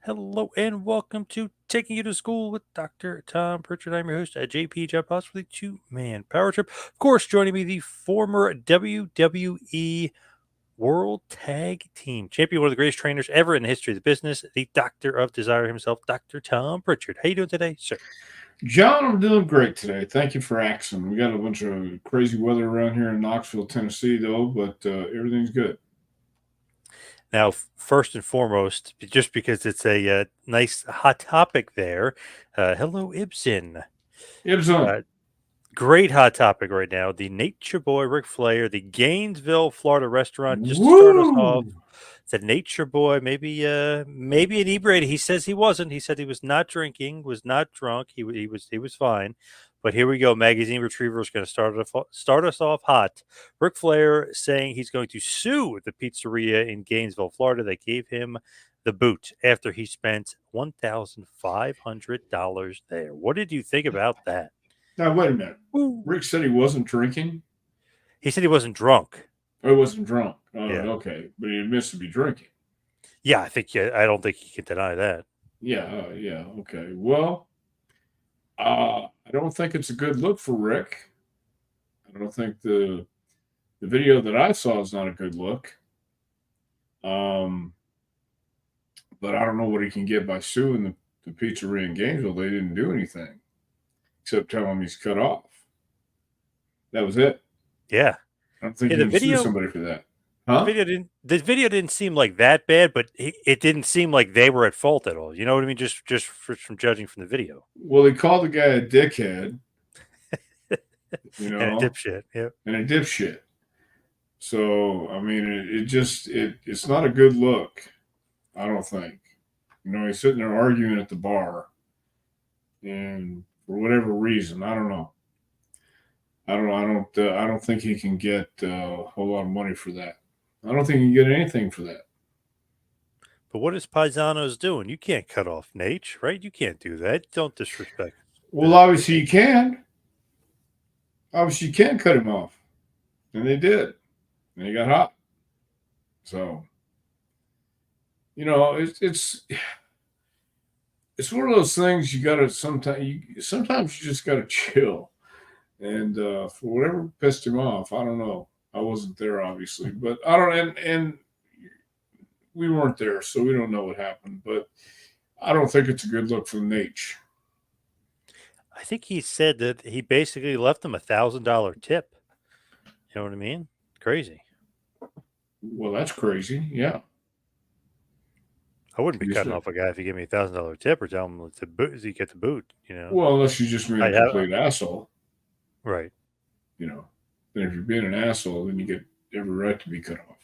Hello and welcome to Taking You to School with Dr. Tom Prichard. I'm your host at JP Jet Boss for the two-man power trip. Of course, joining me, the former WWE World Tag Team Champion, one of the greatest trainers ever in the history of the business, the Doctor of Desire himself, Dr. Tom Prichard. How you doing today, sir? John, I'm doing great today. Thank you for asking. We got a bunch of crazy weather around here in Knoxville, Tennessee, though, but everything's good. Now, first and foremost, just because it's a nice hot topic there, hello, Ibsen. It's on. Uh, Great hot topic right now. The Nature Boy Ric Flair, the Gainesville, Florida restaurant. Just to start us off, Woo! the Nature Boy, maybe inebriated. He says he wasn't. He said he was not drinking, was not drunk. He was fine. But here we go. Magazine Retriever is going to start us off hot. Ric Flair saying he's going to sue the pizzeria in Gainesville, Florida that gave him the boot after he spent $1,500 there. What did you think about that? Now, wait a minute. Woo. Rick said he wasn't drinking. He said he wasn't drunk. Or he wasn't drunk. Oh, Yeah. okay. But he admits to be drinking. Yeah, I don't think he can deny that. Yeah, okay. Well, I don't think it's a good look for Rick. I don't think the video that I saw is not a good look. Um, but I don't know what he can get by suing the pizzeria in Gainesville. They didn't do anything except tell him he's cut off. That was it. Yeah. I don't think Yeah, you can sue somebody for that. Huh? the video didn't seem like that bad, but it didn't seem like they were at fault at all. You know what I mean? From judging from the video. Well, he called the guy a dickhead, you And a know, dipshit. Yeah. and a dipshit. So I mean, it's not a good look. I don't think. He's sitting there arguing at the bar, and for whatever reason, I don't know. I don't think he can get a whole lot of money for that. I don't think he can get anything for that. But what is Paisanos doing? You can't cut off Nate, right? You can't do that. Don't disrespect Well, obviously you can. Obviously you can cut him off, and they did, and he got hot. So it's one of those things you got to sometimes you just got to chill. And for whatever pissed him off, I don't know. I wasn't there, obviously, but I don't. And we weren't there, so we don't know what happened. But I don't think it's a good look for Nate. I think he said that he basically left him $1,000 tip. You know what I mean? Crazy. Well, that's crazy. Yeah. I wouldn't be You cutting said, off a guy if he gave me $1,000 tip or tell him to boot, he get the boot. well, unless you just made I a have complete asshole, right. you know. Then if you're being an asshole, then you get every right to be cut off.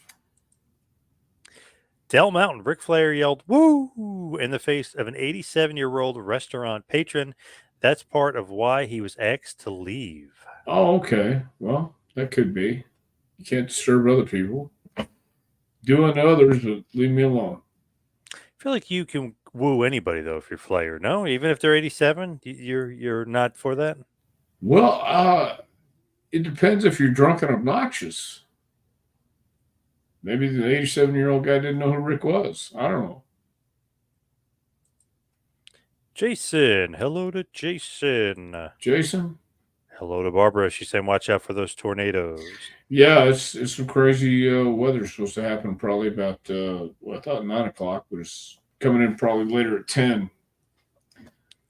Del Mountain, Ric Flair yelled "woo" in the face of an 87-year-old restaurant patron. That's part of why he was asked to leave. Oh, okay. Well, that could be. You can't disturb other people. Do unto others, but leave me alone. I feel like you can woo anybody though if you're Flair. No, even if they're 87, you're not for that. Well, it depends if you're drunk and obnoxious. Maybe the 87-year-old guy didn't know who Rick was. I don't know. Jason, hello to Jason. Jason? Hello to Barbara. She's saying, "Watch out for those tornadoes." Yeah, it's some crazy weather supposed to happen probably about, I thought 9 o'clock, but it's coming in probably later at 10.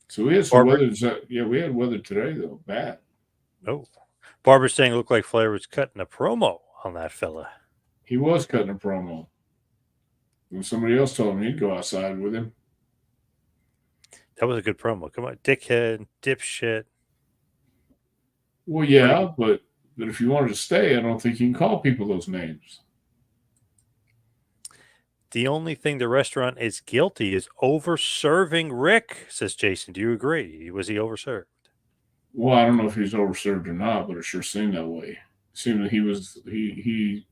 So we had some Barbara, weather. Yeah, we had weather today, though. Bad. oh, Barbara's saying it looked like Flair was cutting a promo on that fella. He was cutting a promo. When somebody else told him he'd go outside with him. That was a good promo. Come on, dickhead, dipshit. Well, Pretty yeah, good. but if you wanted to stay, I don't think you can call people those names. The only thing the restaurant is guilty is over serving Rick, says Jason. Do you agree? Was he overserved? Well, I don't know if he was overserved or not, but it sure seemed that way. It seemed that he was he.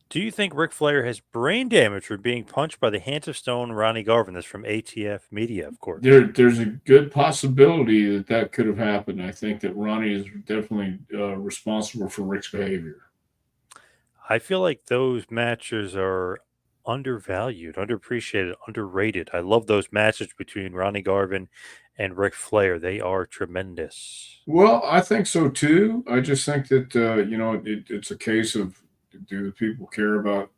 Do you think Ric Flair has brain damage from being punched by the hands of stone Ronnie Garvin? That's from ATF Media, of course. There's a good possibility that that could have happened. I think that Ronnie is definitely responsible for Rick's behavior. I feel like those matches are undervalued, underappreciated, underrated. I love those matches between Ronnie Garvin and Ric Flair. They are tremendous. Well, I think so too. I just think that it's a case of, do the people care about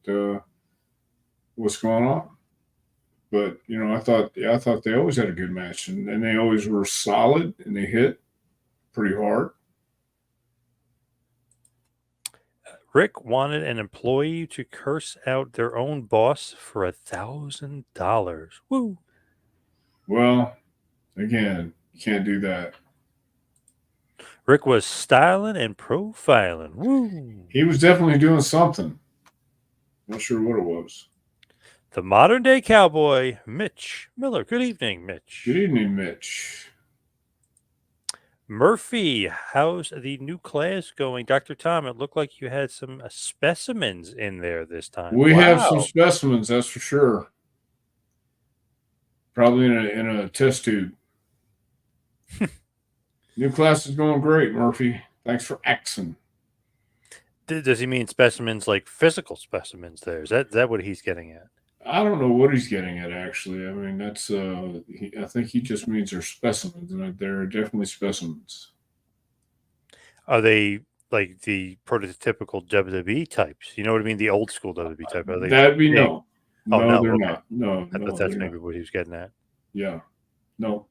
what's going on? But I thought they always had a good match, and they always were solid, and they hit pretty hard. Rick wanted an employee to curse out their own boss for $1,000. Woo! Well, again, you can't do that. Rick was styling and profiling. Woo! He was definitely doing something. Not sure what it was. The modern day cowboy, Mitch Miller. Good evening, Mitch. Good evening, Mitch. Murphy, how's the new class going? Dr. Tom, it looked like you had some specimens in there this time. We have some Wow. specimens, that's for sure. Probably in a test tube. New class is going great, Murphy. Thanks for asking. Does he mean specimens like physical specimens there? Is that what he's getting at? I don't know what he's getting at, actually. I mean, that's I think he just means they're specimens, and they're definitely specimens. Are they like the prototypical WWE types? You know what I mean? The old school WWE type. Are they That'd be big? no. Oh, No, no. they're Okay. not. No, I no, thought that's they're maybe not. what he was getting at. Yeah. No.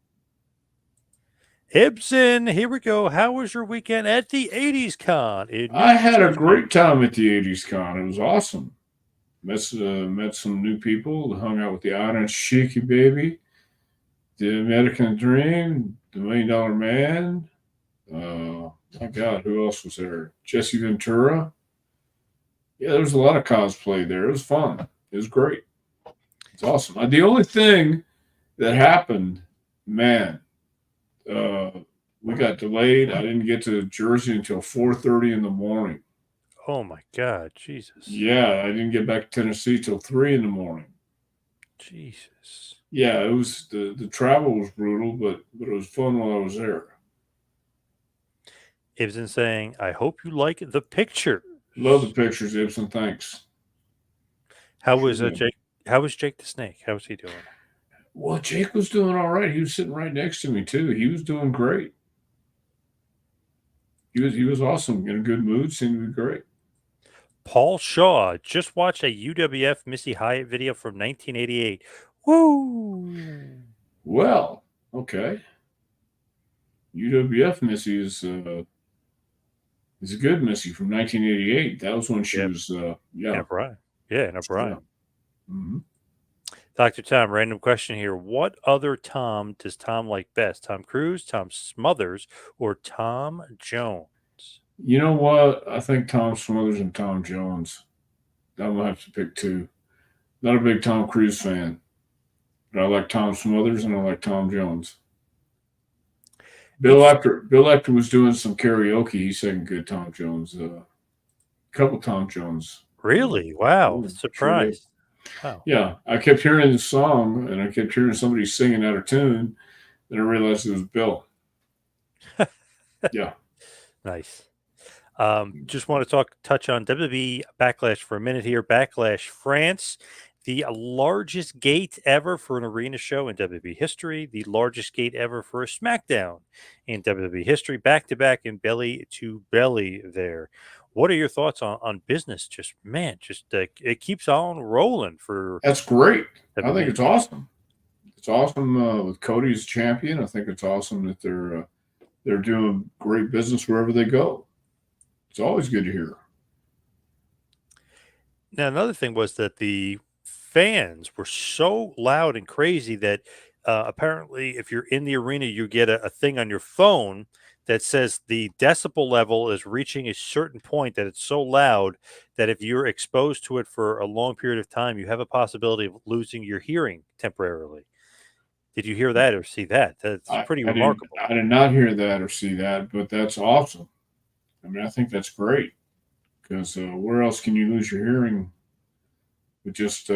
Ibsen, here we go. How was your weekend at the 80s Con in New I had a Jersey? great time at the 80s Con. It was awesome. Met some new people, hung out with the Iron Sheiky Baby, the American Dream, the $1 Million Man. My God, who else was there? Jesse Ventura. Yeah, there was a lot of cosplay there. It was fun. It was great. It's awesome. The only thing that happened, man, we got delayed. I didn't get to Jersey until 4:30 in the morning. Oh my God, Jesus. Yeah, I didn't get back to Tennessee till 3 in the morning. Jesus. Yeah, it was the travel was brutal, but it was fun while I was there. Ibsen saying, I hope you like the picture. Love the pictures, Ibsen. Thanks. How Sure was did. Jake? How was Jake the Snake? How was he doing? Well, Jake was doing all right. He was sitting right next to me too. He was doing great. He was awesome. In a good mood. Seemed to be great. Paul Shaw just watched a UWF Missy Hyatt video from 1988. Woo! Well, okay. UWF Missy is a good Missy from 1988. That was when she was In yeah. O'Brien. Yeah, in O'Brien. Yeah. Mm-hmm. Dr. Tom, random question here. What other Tom does Tom like best? Tom Cruise, Tom Smothers, or Tom Jones? You know what? I think Tom Smothers and Tom Jones. I'm gonna have to pick two. Not a big Tom Cruise fan, but I like Tom Smothers and I like Tom Jones. Bill Ector was doing some karaoke. He sang good Tom Jones. A couple Tom Jones. Really? Wow. Yeah, Surprised. sure Wow. yeah, I kept hearing the song and I kept hearing somebody singing out of tune. Then I realized it was Bill. Yeah. Nice. Just want to touch on WWE Backlash for a minute here. Backlash France, the largest gate ever for an arena show in WWE history, the largest gate ever for a SmackDown in WWE history, back to back and belly to belly there. What are your thoughts on business? Just it keeps on rolling for. That's great. I WWE. think it's awesome. It's awesome with Cody as champion. I think it's awesome that they're doing great business wherever they go. It's always good to hear. Now, another thing was that the fans were so loud and crazy that apparently, if you're in the arena, you get a thing on your phone that says the decibel level is reaching a certain point, that it's so loud that if you're exposed to it for a long period of time, you have a possibility of losing your hearing temporarily. Did you hear that or see that? That's pretty remarkable. I did not hear that or see that, but that's awesome. I mean, I think that's great because where else can you lose your hearing with just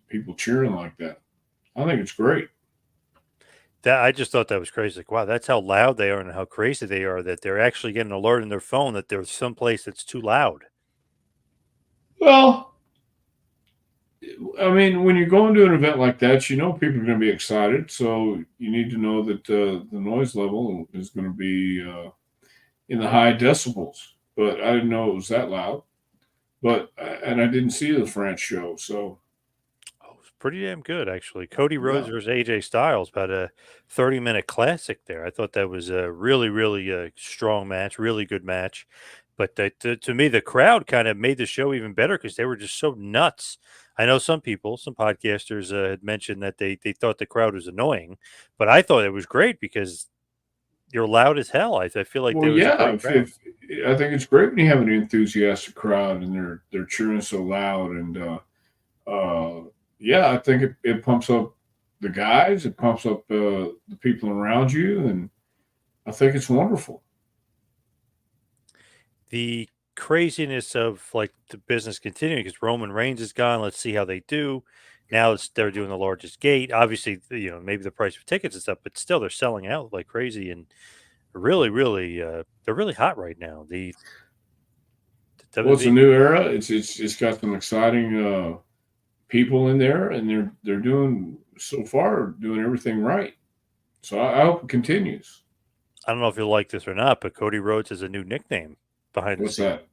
people cheering like that? I think it's great. I just thought that was crazy. Like, wow, that's how loud they are and how crazy they are that they're actually getting an alert in their phone that there's some place that's too loud. Well, I mean, when you're going to an event like that, you know people are going to be excited, so you need to know that the noise level is going to be in the high decibels. But I didn't know it was that loud. But and I didn't see the French show, so Oh, it was pretty damn good, actually. Cody Rhodes yeah. versus AJ Styles, about a 30-minute classic there. I thought that was a really, really strong match, really good match. But to me, the crowd kind of made the show even better because they were just so nuts. I know some people, some podcasters had mentioned that they thought the crowd was annoying, but I thought it was great because you're loud as hell. I feel like Well, there was a yeah. great crowd. If I think it's great when you have an enthusiastic crowd and they're cheering so loud and uh, yeah, I think it pumps up the guys, it pumps up the people around you, and I think it's wonderful. The craziness of like the business continuing because Roman Reigns is gone. Let's see how they do. Now they're doing the largest gate. Obviously, maybe the price of tickets and stuff, but still they're selling out like crazy and really, really, they're really hot right now. The Well, it's a WWE. new era. It's got some exciting people in there, and they're doing so far doing everything right. So I hope it continues. I don't know if you'll like this or not, but Cody Rhodes has a new nickname behind the What's scenes. that?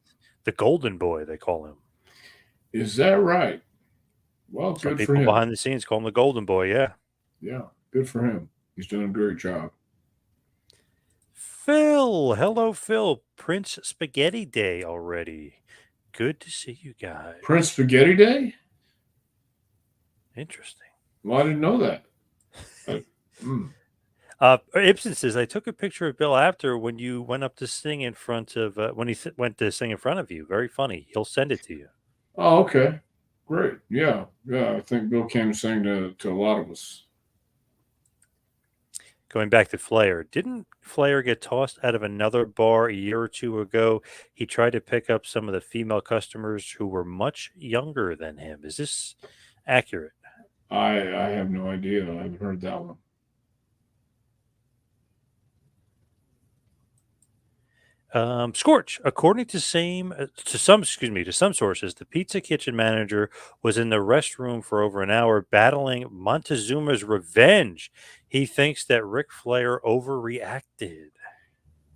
The Golden Boy, they call him. Is that right? Well, Some good for people him. behind the scenes call him the Golden Boy. Yeah. Yeah, good for him. He's doing a great job. Phil, hello, Phil. Prince Spaghetti Day already. Good to see you Prince guys. Spaghetti Day? Interesting. Well, I didn't know that. I, mm. Ibsen says, I took a picture of Bill after when you went up to sing in front of, when he went to sing in front of you. Very funny. He'll send it to you. Oh, okay. Great. Yeah. Yeah. I think Bill came and sang to a lot of us. Going back to Flair, didn't Flair get tossed out of another bar a year or two ago? He tried to pick up some of the female customers who were much younger than him. Is this accurate? I have no idea. I haven't heard that one. Scorch, according to some sources, the pizza kitchen manager was in the restroom for over an hour battling Montezuma's revenge. He thinks that Ric Flair overreacted.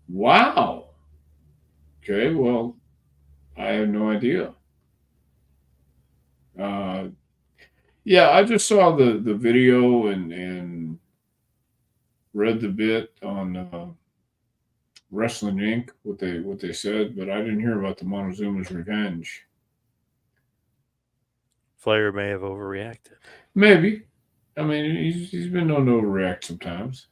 Wow. Okay. Well, I have no idea. Uh, yeah, I just saw the video and read the bit on Wrestling Inc. What they said, but I didn't hear about the Montezuma's revenge. Flair may have overreacted. Maybe. I mean, he's been known to overreact sometimes.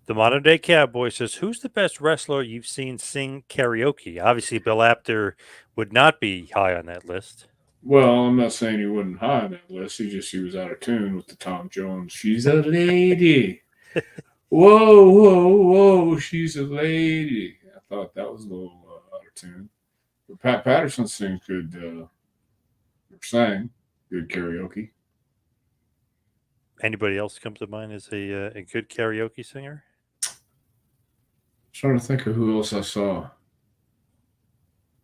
The modern day cowboy says, "Who's the best wrestler you've seen sing karaoke?" Obviously, Bill Apter would not be high on that list. Well, I'm not saying he wasn't high on that list. He was out of tune with the Tom Jones. She's a lady. Whoa, whoa, whoa. She's a lady. I thought that was a little out of tune. But Pat Patterson sings good, or sang good karaoke. Anybody else come to mind as a good karaoke singer? Trying to think of who else I saw.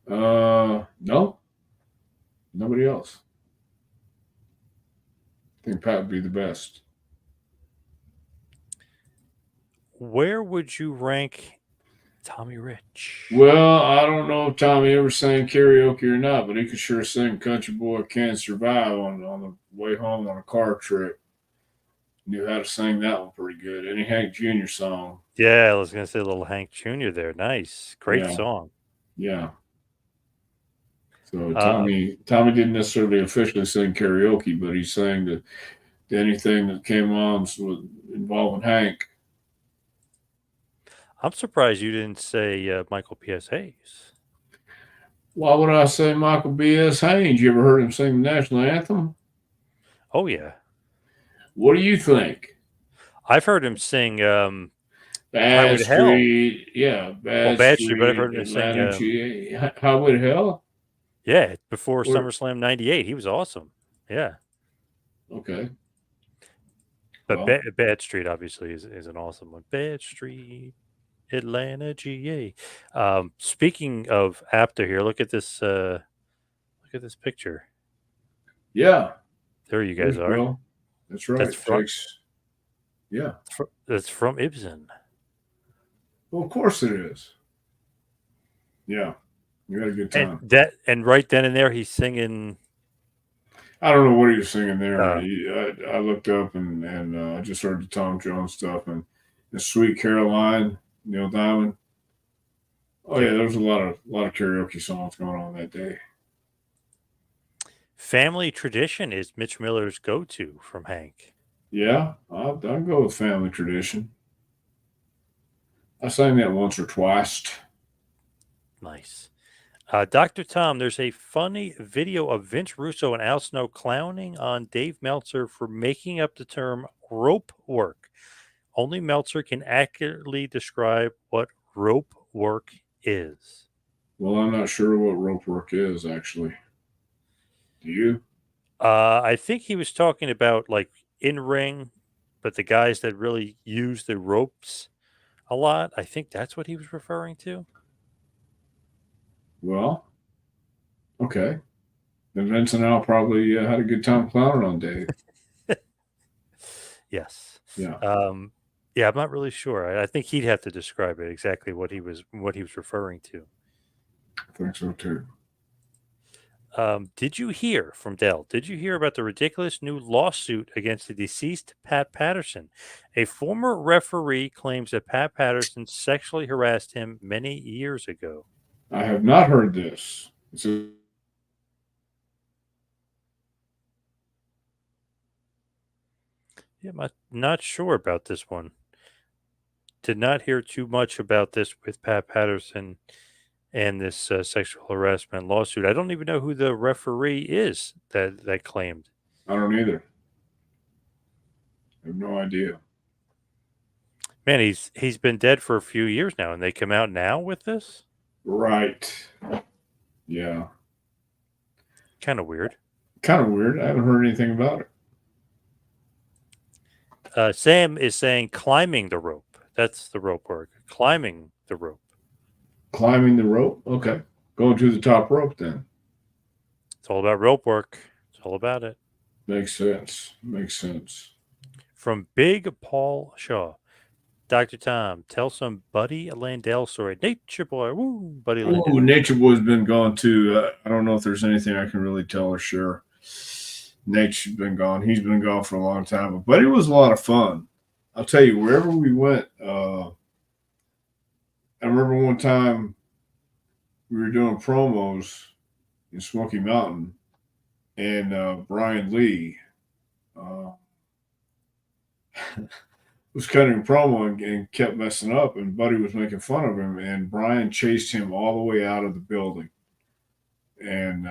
No, nobody else. I think Pat would be the best. Where would you rank Tommy Rich? Well, I don't know if Tommy ever sang karaoke or not, but he could sure sing "Country Boy Can't Survive" on the way home on a car trip. Knew how to sing that one pretty good. Any Hank Jr. song. Yeah, I was going to say a little Hank Jr. there. Nice. Great Yeah, song. yeah. So Uh, Tommy didn't necessarily officially sing karaoke, but he sang to anything that came on involving Hank. I'm surprised you didn't say Michael P.S. Hayes. Why would I say Michael B.S. Haynes? You ever heard him sing the national anthem? Oh, yeah. What do you think? I've heard him sing Bad Highway to Hell. Street, yeah, Well, Bad Bad Street, but I've Street, heard him sing, Atlanta, GA, Highway to Hell. yeah, before Or SummerSlam 98. He was awesome. Yeah. okay, But well, Bad Street, obviously, is an awesome one. Bad Street, Atlanta, GA. Speaking of Apter here, look at this picture. Yeah, There you guys there's are. Bill. That's right. That's from Takes. Yeah. that's from Ibsen. Well, of course it is. Yeah, you had a good And time. right then and there, he's singing. I don't know what he was singing there. Uh, I looked up and I just heard the Tom Jones stuff and the Sweet Caroline, Neil Diamond. Oh yeah, yep. there was a lot of karaoke songs going on that day. Family Tradition is Mitch Miller's go-to from Hank. Yeah, I'll go with Family Tradition. I sang that once or twice. Nice. Dr. Tom, there's a funny video of Vince Russo and Al Snow clowning on Dave Meltzer for making up the term rope work. Only Meltzer can accurately describe what rope work is. Well, I'm not sure what rope work is actually. Do you? I think he was talking about like in ring, but the guys that really use the ropes a lot. I think that's what he was referring to. Well, okay. Then Vince and Al probably had a good time clowning on Dave. Yes. Yeah, Yeah, I'm not really sure. I think he'd have to describe it exactly what he was referring to. I think so too. Did you hear from Dell? Did you hear about the ridiculous new lawsuit against the deceased Pat Patterson? A former referee claims that Pat Patterson sexually harassed him many years ago. I have not heard this. Yeah, I'm not sure about this one. Did not hear too much about this with Pat Patterson and this sexual harassment lawsuit. I don't even know who the referee is that claimed. I don't either. I have no idea. Man, he's been dead for a few years now, and they come out now with this. Right. Yeah. Kind of weird. Kind of weird. I haven't heard anything about it. Sam is saying climbing the rope. That's the rope work. Climbing the rope. Climbing the rope? Okay. Going to the top rope then. It's all about rope work. It's all about it. Makes sense. Makes sense. From Big Paul Shaw. Dr. Tom, tell some Buddy Landell story. Nature Boy. Woo, Buddy Oh, Landell. Nature Boy's been gone too. I don't know if there's anything I can really tell or share. Nature's been gone. He's been gone for a long time. But it was a lot of fun. I'll tell you, wherever we went, I remember one time we were doing promos in Smoky Mountain, and Brian Lee was cutting a promo and kept messing up, and Buddy was making fun of him, and Brian chased him all the way out of the building, and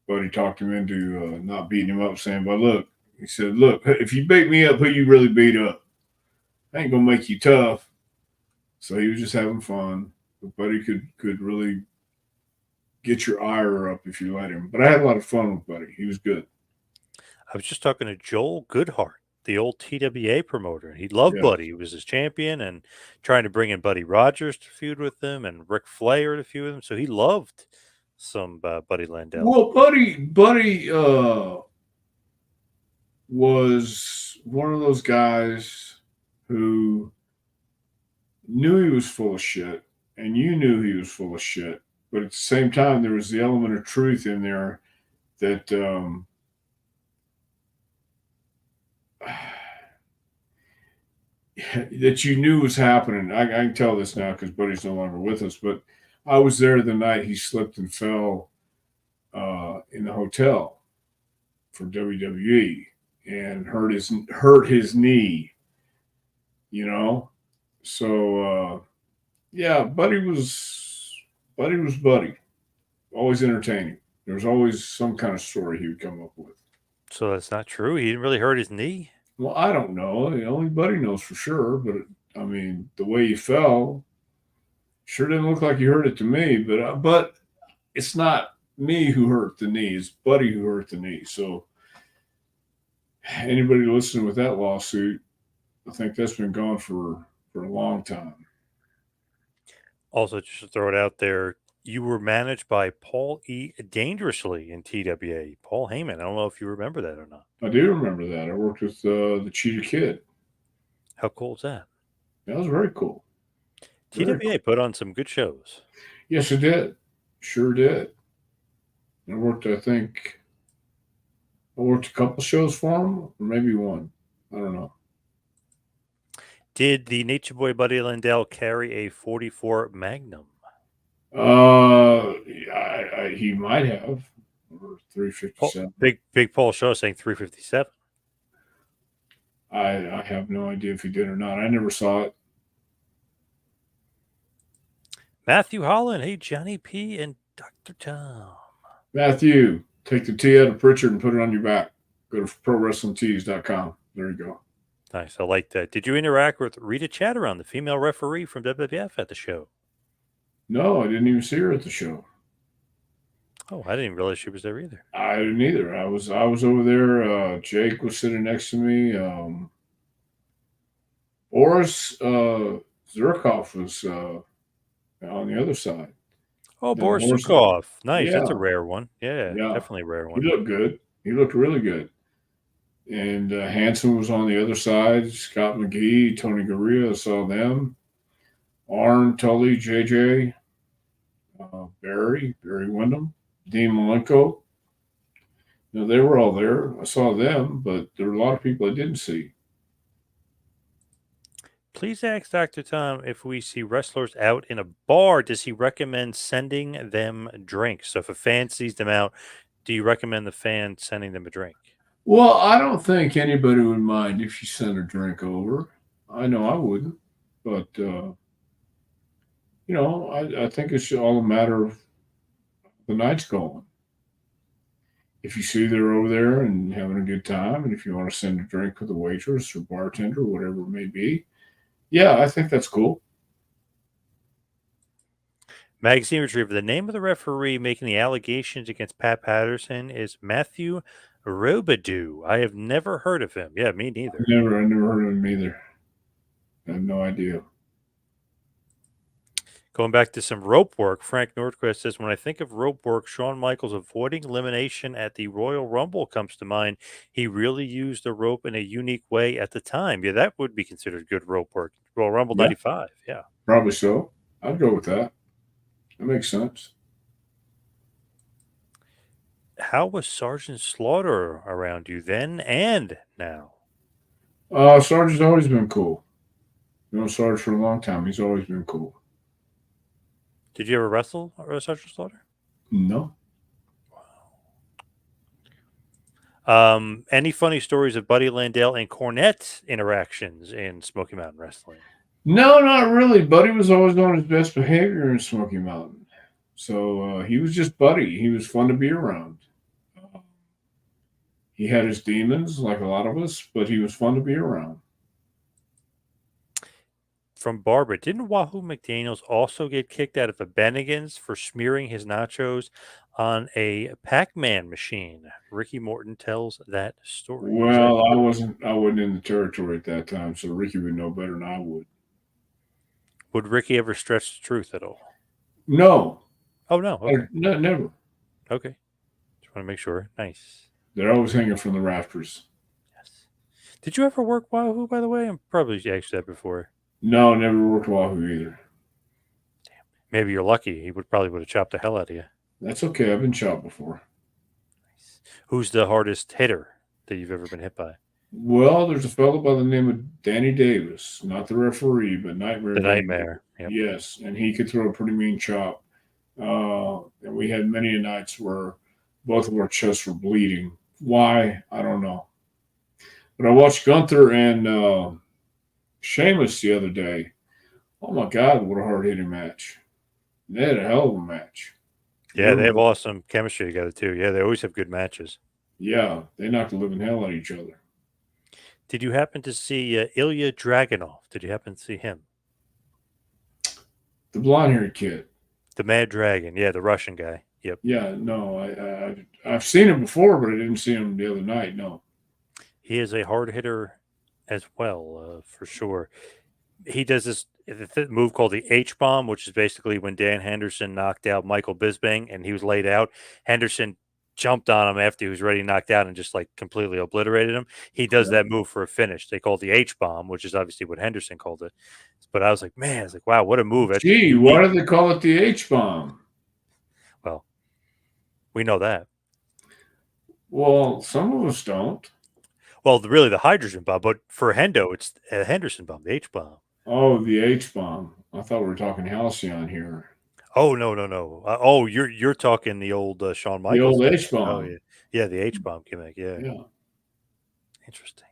Buddy talked him into not beating him up, saying, "But look," he said, "look, if you beat me up, who you really beat up? I ain't gonna make you tough." So he was just having fun. But Buddy could really get your ire up if you let him. But I had a lot of fun with Buddy. He was good. I was just talking to Joel Goodhart, the old TWA promoter. He loved Yeah. Buddy. He was his champion and trying to bring in Buddy Rogers to feud with him and Ric Flair to feud with him. So he loved some Buddy Landell. Well, Buddy was one of those guys who knew he was full of shit, and you knew he was full of shit. But at the same time, there was the element of truth in there that that you knew was happening. I can tell this now because Buddy's no longer with us, but I was there the night he slipped and fell in the hotel for WWE and hurt his knee. You know, so yeah, Buddy was Buddy. Always entertaining. There was always some kind of story he would come up with. So that's not true. He didn't really hurt his knee. Well, I don't know. Only Buddy knows for sure. But I mean, the way he fell sure didn't look like he hurt it to me. But it's not me who hurt the knee. It's Buddy who hurt the knee. So anybody listening with that lawsuit, I think that's been gone for a long time. Also, just to throw it out there, You were managed by Paul E. Dangerously in TWA. Paul Heyman. I don't know if you remember that or not. I do remember that. I worked with the Cheetah Kid. How cool is that? That was very cool. Very TWA cool. put on some good shows. Yes, it did. Sure did. I worked, I worked a couple shows for him, or maybe one. I don't know. Did the Nature Boy Buddy Landell carry a 44 Magnum? He might have, or 357. Big Paul Show saying 357. I have no idea if he did or not. I never saw it. Matthew Holland. Hey, Johnny P. and Dr. Tom. Matthew, take the T out of Prichard and put it on your back. Go to prowrestlingtees.com. There you go. Nice. I like that. Did you interact with Rita Chatteron, the female referee from WWF, at the show? No, I didn't even see her at the show. Oh, I didn't realize she was there either. I didn't either. I was over there. Jake was sitting next to me. Boris Zirkov was on the other side. Oh, Then Boris Zukov. Nice. Yeah, That's a rare one. Yeah, yeah. definitely a rare He one. looked good. He looked really good. And Hanson was on the other side. Scott McGee, Tony Gurria, I saw them. Arn, Tully, JJ, Barry Windham, Dean Malenko. They were all there. I saw them, but there were a lot of people I didn't see. Please ask Dr. Tom if we see wrestlers out in a bar, does he recommend sending them drinks? So if a fan sees them out, do you recommend the fan sending them a drink? Well, I don't think anybody would mind if you sent a drink over. I know I wouldn't, but I think it's all a matter of the night's going. If you see they're over there and having a good time, and if you want to send a drink with a waitress or bartender, whatever it may be, yeah, I think that's cool. Magazine Retriever. The name of the referee making the allegations against Pat Patterson is Matthew Robidoux. I have never heard of him. Yeah, me neither. I never heard of him either. I have no idea. Going back to some rope work, Frank Nordquist says, when I think of rope work, Shawn Michaels avoiding elimination at the Royal Rumble comes to mind. He really used the rope in a unique way at the time. Yeah, that would be considered good rope work. Royal Rumble Yeah, 95. Yeah. probably so. I'd go with that. That makes sense. How was Sergeant Slaughter around you then and now? Sarge's always been cool. Sarge for a long time. He's always been cool. Did you ever wrestle Sergeant Slaughter? No. Any funny stories of Buddy Landell and Cornette interactions in Smoky Mountain Wrestling? No, not really. Buddy was always on his best behavior in Smoky Mountain. So he was just Buddy. He was fun to be around. He had his demons, like a lot of us, but he was fun to be around. From Barbara, didn't Wahoo McDaniels also get kicked out of a Bennigan's for smearing his nachos on a Pac-Man machine? Ricky Morton tells that story. Well, I wasn't in the territory at that time, so Ricky would know better than I would. Would Ricky ever stretch the truth at all? No. Oh, no. Okay. No, never. Okay. Just want to make sure. Nice. They're always hanging from the rafters. Yes. Did you ever work Wahoo, by the way? I'm probably actually that before. No, never worked Wahoo either. Damn. Maybe you're lucky. He probably would have chopped the hell out of you. That's okay. I've been chopped before. Nice. Who's the hardest hitter that you've ever been hit by? Well, there's a fellow by the name of Danny Davis, not the referee, but Nightmare. The Nightmare. Yep. Yes, and he could throw a pretty mean chop. And we had many nights where both of our chests were bleeding. Why? I don't know. But I watched Gunther and Sheamus the other day. Oh my God, what a hard hitting match! They had a hell of a match. Yeah, they have awesome chemistry together too. Yeah, they always have good matches. Yeah, they knocked the living hell out of each other. Did you happen to see Ilya Dragunov? Did you happen to see him? The blonde-haired kid. The Mad Dragon. Yeah, the Russian guy. Yep. Yeah, no, I've seen him before, but I didn't see him the other night. No. He is a hard hitter as well, for sure. he does this move called the H bomb, which is basically when Dan Henderson knocked out Michael Bisping and he was laid out. Henderson jumped on him after he was already knocked out and just like completely obliterated him. He does Yeah. that move for a finish. They call it the H bomb, which is obviously what Henderson called it. But I was like, man, it's like, wow, what a move. That's Gee, unique. why do they call it the H bomb? Well, we know that. Well, some of us don't. Well, really the hydrogen bomb, but for Hendo, it's a Henderson bomb, the H bomb. Oh, the H bomb. I thought we were talking halcyon here. Oh no. Oh, you're talking the old Shawn The Michaels. old H Oh bomb. yeah, yeah, the H bomb gimmick. Yeah, Yeah. interesting.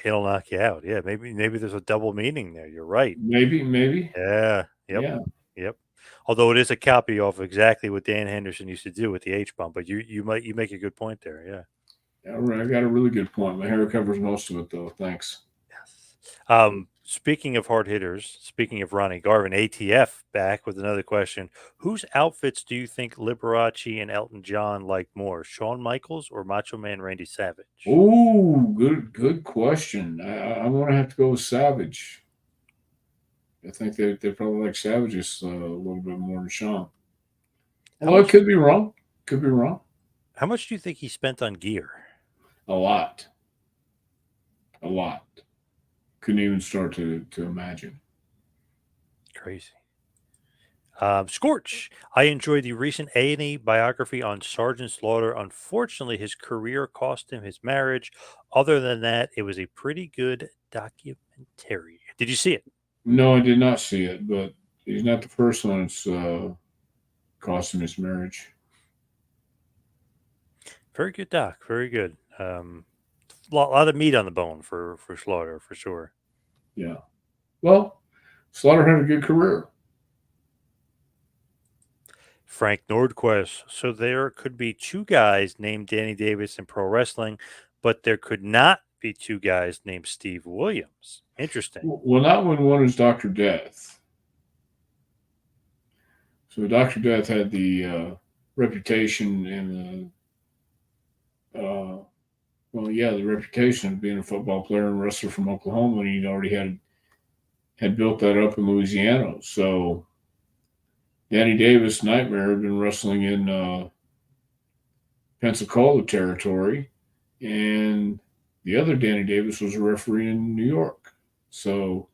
He'll knock you out. Yeah, maybe there's a double meaning there. You're right. Maybe. Yeah. Yep. Yeah. Yep. Although it is a copy of exactly what Dan Henderson used to do with the H bomb, but you make a good point there. Yeah. All right. I got a really good point. My hair covers most of it, though. Thanks. Yes. Speaking of hard hitters, speaking of Ronnie Garvin, ATF back with another question. Whose outfits do you think Liberace and Elton John like more, Shawn Michaels or Macho Man Randy Savage? Oh, good question. I'm gonna have to go with Savage. I think they probably like Savages a little bit more than Sean. Although I could be wrong. Could be wrong. How much do you think he spent on gear? A lot. A lot. Couldn't even start to imagine. Crazy. Scorch. I enjoyed the recent A&E biography on Sergeant Slaughter. Unfortunately, his career cost him his marriage. Other than that, it was a pretty good documentary. Did you see it? No, I did not see it, but he's not the first one that's cost him his marriage. Very good doc. Very good. Lot of meat on the bone for Slaughter for sure. Yeah. Well, Slaughter had a good career. Frank Nordquist. So there could be two guys named Danny Davis in pro wrestling, but there could not be two guys named Steve Williams. Interesting. Well, not when one is Dr. Death. So Dr. Death had the reputation and the reputation of being a football player and wrestler from Oklahoma, and he'd already had built that up in Louisiana. So Danny Davis, Nightmare, had been wrestling in Pensacola territory, and the other Danny Davis was a referee in New York. So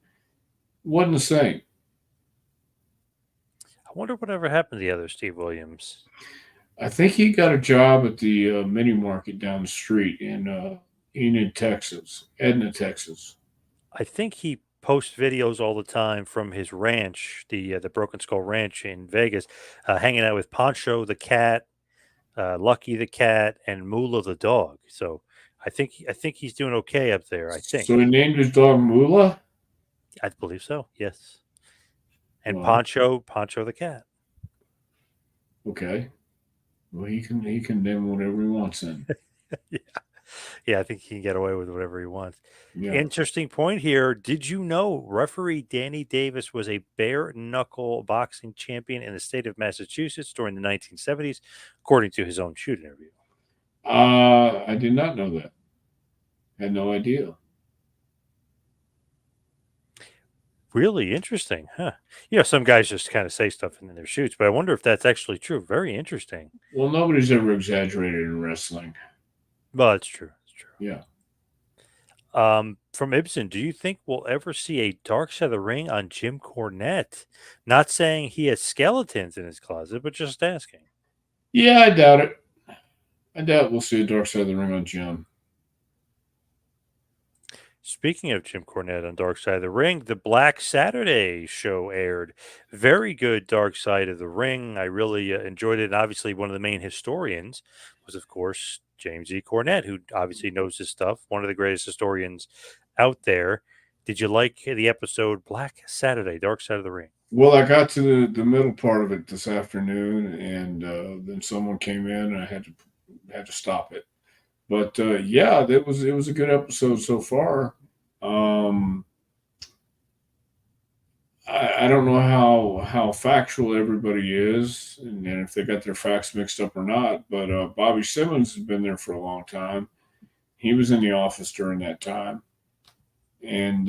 it wasn't the same. I wonder whatever happened to the other Steve Williams. I think he got a job at the mini market down the street in Enid, Texas, Edna, Texas. I think he posts videos all the time from his ranch, the Broken Skull Ranch in Vegas, hanging out with Poncho the cat, Lucky the cat, and Moolah the dog. So I think he's doing okay up there. I think. So he named his dog Moolah. I believe so. Yes. And Wow. Poncho the cat. Okay. Well, he can name whatever he wants then. Yeah, I think he can get away with whatever he wants. Yeah. Interesting point here. Did you know referee Danny Davis was a bare knuckle boxing champion in the state of Massachusetts during the 1970s, according to his own shoot interview? I did not know that. Had no idea. Really interesting, huh? You know, some guys just kind of say stuff in their shoots, but I wonder if that's actually true. Very interesting. Well, nobody's ever exaggerated in wrestling. Well, it's true. It's true. Yeah. From Ibsen, do you think we'll ever see a Dark Side of the Ring on Jim Cornette? Not saying he has skeletons in his closet, but just asking. Yeah, I doubt it. I doubt we'll see a Dark Side of the Ring on Jim. Speaking of Jim Cornette on Dark Side of the Ring, the Black Saturday show aired. Very good Dark Side of the Ring. I really enjoyed it. And obviously, one of the main historians was, of course, James E. Cornette, who obviously knows his stuff. One of the greatest historians out there. Did you like the episode Black Saturday, Dark Side of the Ring? Well, I got to the middle part of it this afternoon, and then someone came in, and I had to stop it. But yeah, it was a good episode so far. I don't know how factual everybody is, and if they got their facts mixed up or not. But Bobby Simmons has been there for a long time. He was in the office during that time, and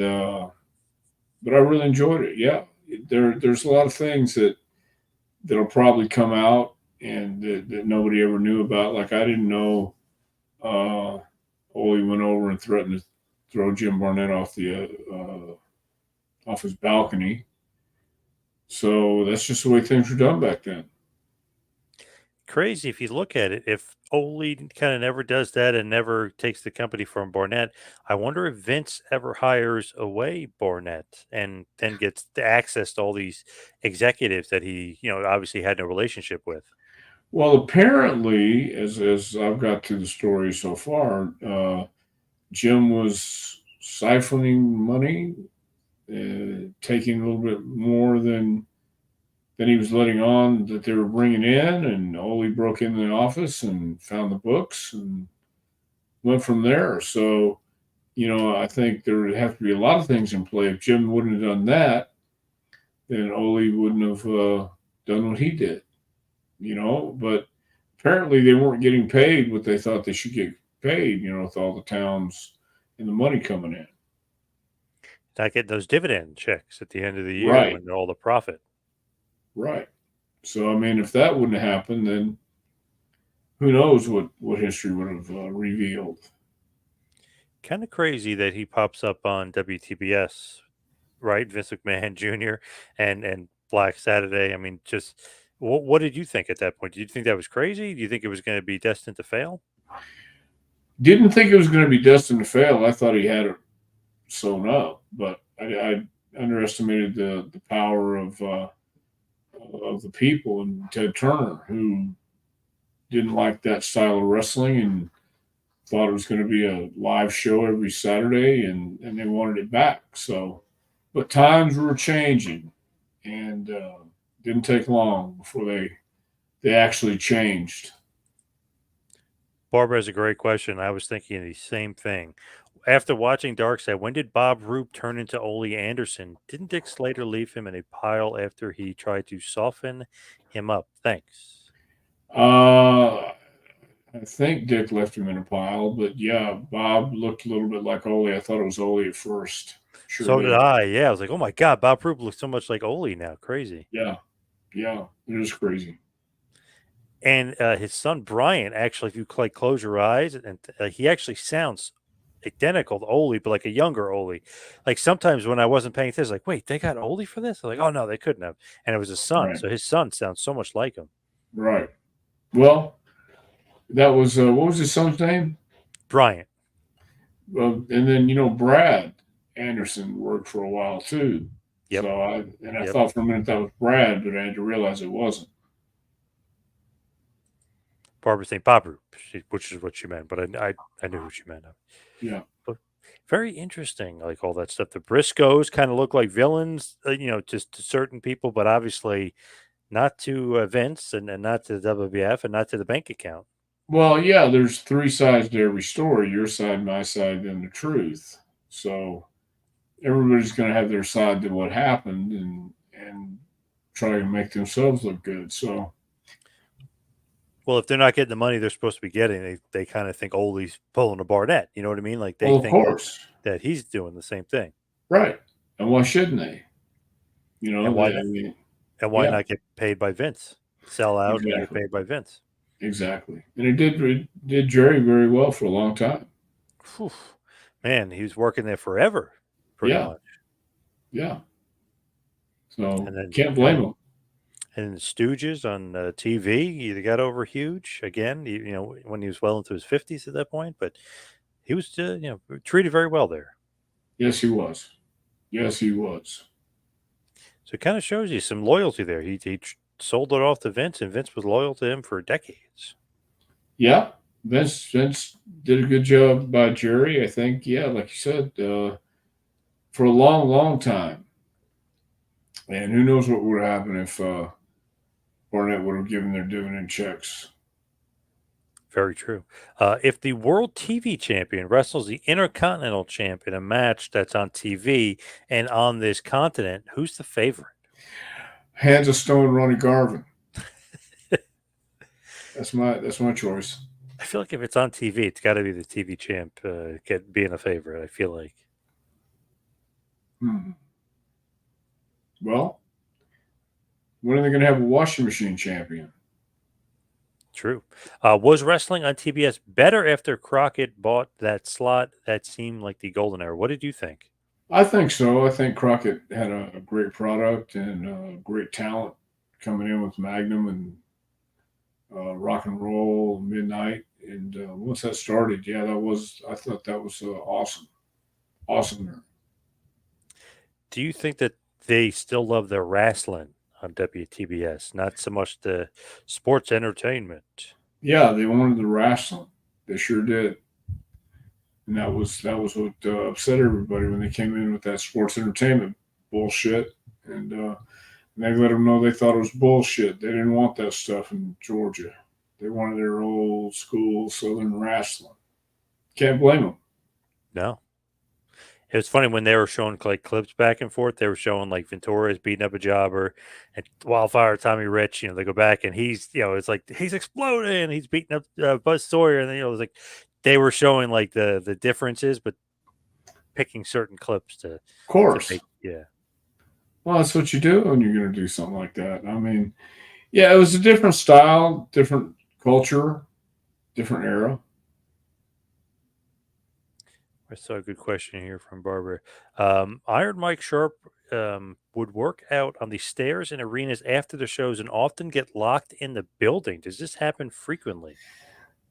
but I really enjoyed it. Yeah, there's a lot of things that'll probably come out and that nobody ever knew about. Like I didn't know Ole went over and threatened to throw Jim Barnett off his balcony. So that's just the way things were done back then. Crazy if you look at it. If Ole kind of never does that and never takes the company from Barnett, I wonder if Vince ever hires away Barnett and then gets the access to all these executives that he, obviously had no relationship with. Well, apparently, as I've got to the story so far, Jim was siphoning money, taking a little bit more than he was letting on that they were bringing in, and Ole broke into the office and found the books and went from there. So, I think there would have to be a lot of things in play. If Jim wouldn't have done that, then Ole wouldn't have done what he did. But apparently they weren't getting paid what they thought they should get paid. With all the towns and the money coming in. Not getting those dividend checks at the end of the year Right, when all the profit. right. So I mean, if that wouldn't have happened, then who knows what history would have revealed. Kind of crazy that he pops up on WTBS, right? Vince McMahon Jr. and Black Saturday. I mean, just what did you think at that point? Did you think that was crazy? Do you think it was going to be destined to fail? Didn't think it was going to be destined to fail. I thought he had it sewn up, but I underestimated the power of the people and Ted Turner, who didn't like that style of wrestling and thought it was going to be a live show every Saturday, and they wanted it back. So, but times were changing, and didn't take long before they actually changed. Barbara has a great question. I was thinking the same thing. After watching Darkseid, when did Bob Roop turn into Ole Anderson? Didn't Dick Slater leave him in a pile after he tried to soften him up? Thanks. Uh, I think Dick left him in a pile, but yeah, Bob looked a little bit like Ole. I thought it was Ole at first. Sure So did did. I. Yeah, I was like, oh my god, Bob Roop looks so much like Ole now. Crazy. Yeah, yeah, it is crazy. And his son Brian, actually, if you like close your eyes, and he actually sounds identical to Ole, but like a younger Ole. Like sometimes when I wasn't paying attention, like, wait, they got Ole for this? I'm like, oh no, they couldn't have. And it was his son, Right, so his son sounds so much like him. right. Well, that was what was his son's name? Brian. And then Brad Anderson worked for a while too. Yep. So I Yep. thought for a minute that was Brad, but I had to realize it wasn't. Barbara saying Bob Roop, which is what she meant, but I knew who she meant. Yeah. But very interesting, like all that stuff. The Briscoes kind of look like villains, just to certain people, but obviously not to Vince and not to the WWF and not to the bank account. Well, yeah, there's three sides to every story: your side, my side, and the truth. So everybody's going to have their side to what happened and try to make themselves look good. So Well, if they're not getting the money they're supposed to be getting, they kind of think Ole's pulling a Barnett. You know what I mean? Like they well, of think course, that he's doing the same thing. right? And why shouldn't they? And why I mean, and why yeah, not get paid by Vince? Sell out and get exactly, paid by Vince. exactly. And it did Jerry very well for a long time. Whew. Man, he was working there forever, pretty Yeah, much. yeah. So And then can't you blame know, him. and the Stooges on TV, they got over huge again. When he was well into his 50s at that point, but he was treated very well there. Yes, he was. Yes, he was. So it kind of shows you some loyalty there. He sold it off to Vince, and Vince was loyal to him for decades. Yeah, Vince did a good job by Jerry. I think. Yeah, like you said, for a long, long time. And who knows what would happen if Barnett would have given their dividend checks. Very true. If the world TV champion wrestles the intercontinental champ in a match that's on TV and on this continent, who's the favorite? Hands of Stone, Ronnie Garvin. That's my choice. I feel like if it's on TV, it's got to be the TV champ being a favorite. I feel like. Hmm. Well, when are they going to have a washing machine champion? True. Was wrestling on TBS better after Crockett bought that slot that seemed like the golden era? What did you think? I think so. I think Crockett had a great product and great talent coming in with Magnum and Rock and Roll Midnight. And once that started, yeah, I thought that was awesome. Awesome. Do you think that they still love their wrestling on WTBS, not so much the sports entertainment? Yeah, they wanted the wrestling. They sure did. And that was what upset everybody when they came in with that sports entertainment bullshit. And they let them know they thought it was bullshit. They didn't want that stuff in Georgia. They wanted their old school Southern wrestling. Can't blame them. No. It was funny when they were showing like clips back and forth. They were showing like Ventura's beating up a jobber, and Wildfire Tommy Rich. They go back and he's it's like he's exploding. He's beating up Buzz Sawyer, and then it was like they were showing like the differences, but picking certain clips to Of course. make Well, that's what you do when you're going to do something like that. I mean, yeah, it was a different style, different culture, different era. I saw a good question here from Barbara. Iron Mike Sharp would work out on the stairs in arenas after the shows and often get locked in the building. Does this happen frequently?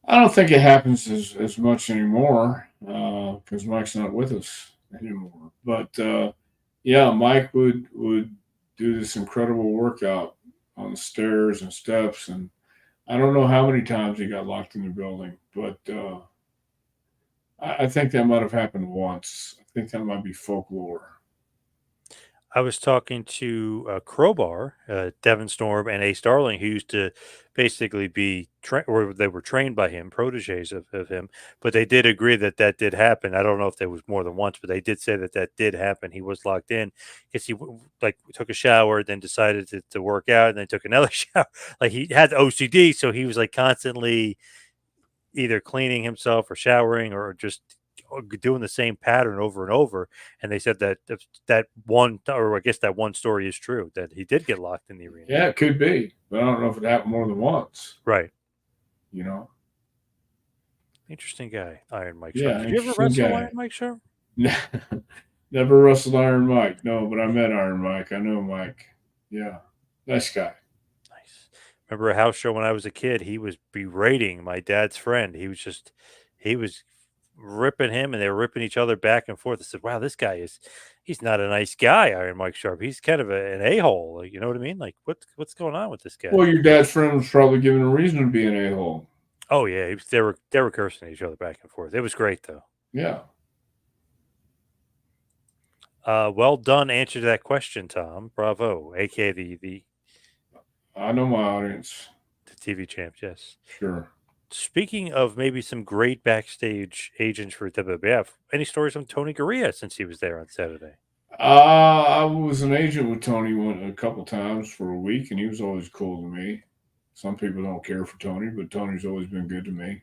I don't think it happens as much anymore because Mike's not with us anymore. But yeah, Mike would do this incredible workout on the stairs and steps, and I don't know how many times he got locked in the building, but I think that might have happened once. I think that might be folklore. I was talking to Crowbar, Devin Storm, and Ace Darling, who used to basically be or they were trained by him, proteges of him. But they did agree that that did happen. I don't know if there was more than once, but they did say that that did happen. He was locked in because he like took a shower, then decided to work out, and then took another shower. Like he had OCD, so he was like constantly either cleaning himself or showering or just doing the same pattern over and over. And they said that that one, or I guess that one story is true that he did get locked in the arena. Yeah, it could be, but I don't know if it happened more than once. Right. You know? Interesting guy, Iron Mike Sharp. Yeah, Did you ever interesting wrestle Iron guy. Mike Sharp? Never wrestled Iron Mike. No, but I met Iron Mike. I know Mike. Yeah, nice guy. Nice. Remember a house show when I was a kid? He was berating my dad's friend. He was ripping him, and they were ripping each other back and forth. I said, "Wow, he's not a nice guy, Iron Mike Sharp. He's kind of an a hole. Like, you know what I mean? Like, what's going on with this guy?" Well, your dad's friend was probably given a reason to be an a hole. Oh yeah, they were cursing each other back and forth. It was great though. Yeah. Well done, answer to that question, Tom. Bravo, aka I know my audience. the TV champ. Yes. Sure. Speaking of maybe some great backstage agents for WWF, any stories from Tony Garea since he was there on Saturday? I was an agent with Tony a couple times for a week, and he was always cool to me. Some people don't care for Tony, but Tony's always been good to me.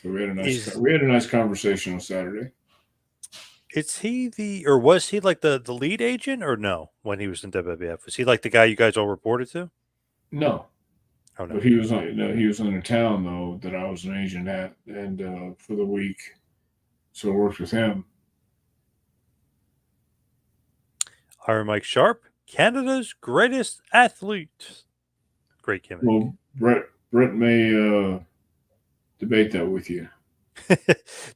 So Is we had a nice conversation on Saturday. is he or was he like the lead agent or no when he was in WWF? Was he like the guy you guys all reported to? No, Oh no. but he was on. No, he was in a town though that I was an agent at, and for the week, so I worked with him. Iron Mike Sharp, Canada's greatest athlete. Great gimmick. Well, Brett may debate that with you.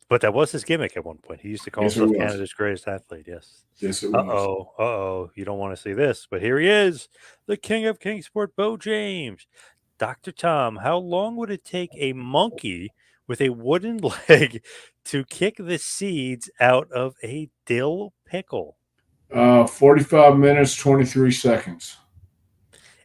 But that was his gimmick at one point. He used to call Yes, it himself was. Canada's greatest athlete. Yes. Yes, it Uh was. oh. Uh oh. You don't want to see this, but here he is, the king of Kingsport, Bo James. Dr. Tom, how long would it take a monkey with a wooden leg to kick the seeds out of a dill pickle? 45 minutes, 23 seconds.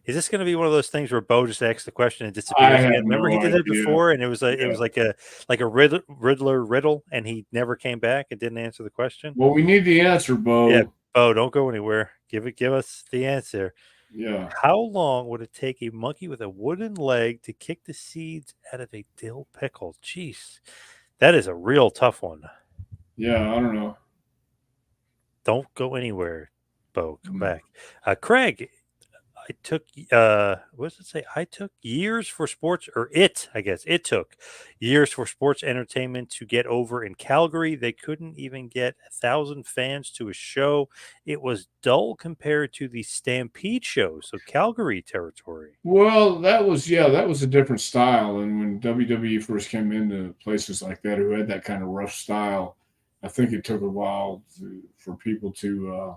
Is this going to be one of those things where Bo just asks the question and I disappears have again? Remember he no did that idea. before, and it was Yeah. like a Riddler riddle, and he never came back and didn't answer the question. Well, we need the answer, Yeah, Bo. Bo, don't go anywhere. Give us the answer. Yeah. How long would it take a monkey with a wooden leg to kick the seeds out of a dill pickle? Jeez, that is a real tough one. Yeah, I don't know. Don't go anywhere. Bo, come back. Craig, what does it say? I took years for sports, or I guess it took years for sports entertainment to get over in Calgary. They couldn't even get 1,000 fans to a show. It was dull compared to the Stampede show. So Calgary territory. Well, that was a different style. And when WWE first came into places like that, who had that kind of rough style, I think it took a while for people to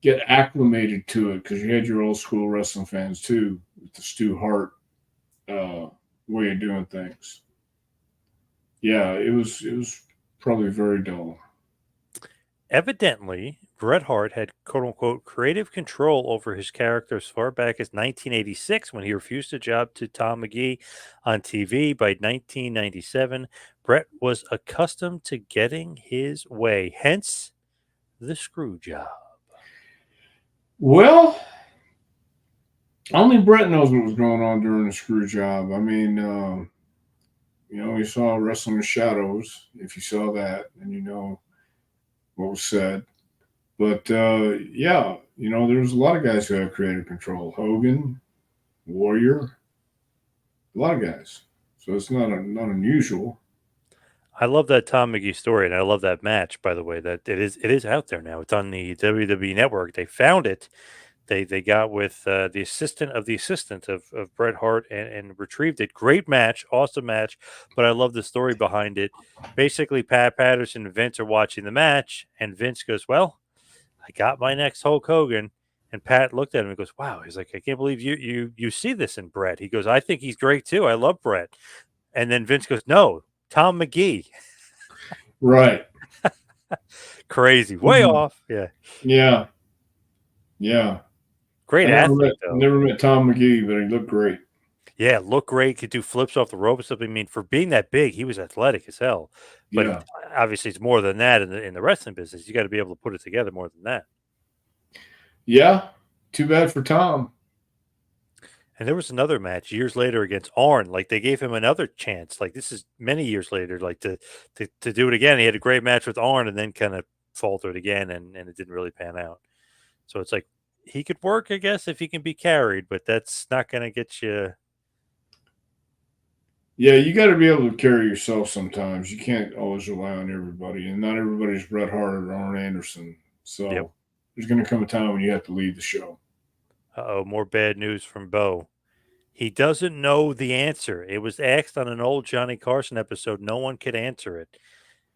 get acclimated to it, because you had your old school wrestling fans too, with the Stu Hart way of doing things. Yeah, it was probably very dull. Evidently, Bret Hart had quote unquote creative control over his character as far back as 1986 when he refused a job to Tom McGee on TV. By 1997, Bret was accustomed to getting his way, hence the screw job. Well, only Bret knows what was going on during the screw job. I mean, you saw Wrestling with Shadows. If you saw that, and you know what was said. But yeah, there's a lot of guys who have creative control. Hogan, Warrior, a lot of guys. So it's not unusual. I love that Tom McGee story, and I love that match. By the way, that it is out there now. It's on the WWE Network. They found it. They got with the assistant of the assistant of Bret Hart and retrieved it. Great match, awesome match. But I love the story behind it. Basically, Pat Patterson and Vince are watching the match, and Vince goes, "Well, I got my next Hulk Hogan." And Pat looked at him and goes, "Wow." He's like, "I can't believe you see this in Bret." He goes, "I think he's great too. I love Bret." And then Vince goes, "No, Tom McGee." Right. Crazy. Way off. Yeah. Yeah. Yeah. Great I never athlete, met though. never met Tom McGee, but he looked great. Yeah, looked great. Could do flips off the rope and stuff. I mean, for being that big, he was athletic as hell. But Yeah. obviously, it's more than that in the wrestling business. You got to be able to put it together more than that. Yeah. Too bad for Tom. And there was another match years later against Arn. Like they gave him another chance. Like this is many years later. Like to do it again. He had a great match with Arn, and then kind of faltered again, and it didn't really pan out. So it's like he could work, I guess, if he can be carried, but that's not going to get you. Yeah, you got to be able to carry yourself sometimes. You can't always rely on everybody, and not everybody's Bret Hart or Arn Anderson. Yep. So there's going to come a time when you have to leave the show. Uh-oh, more bad news from Bo. He doesn't know the answer. It was asked on an old Johnny Carson episode. No one could answer it.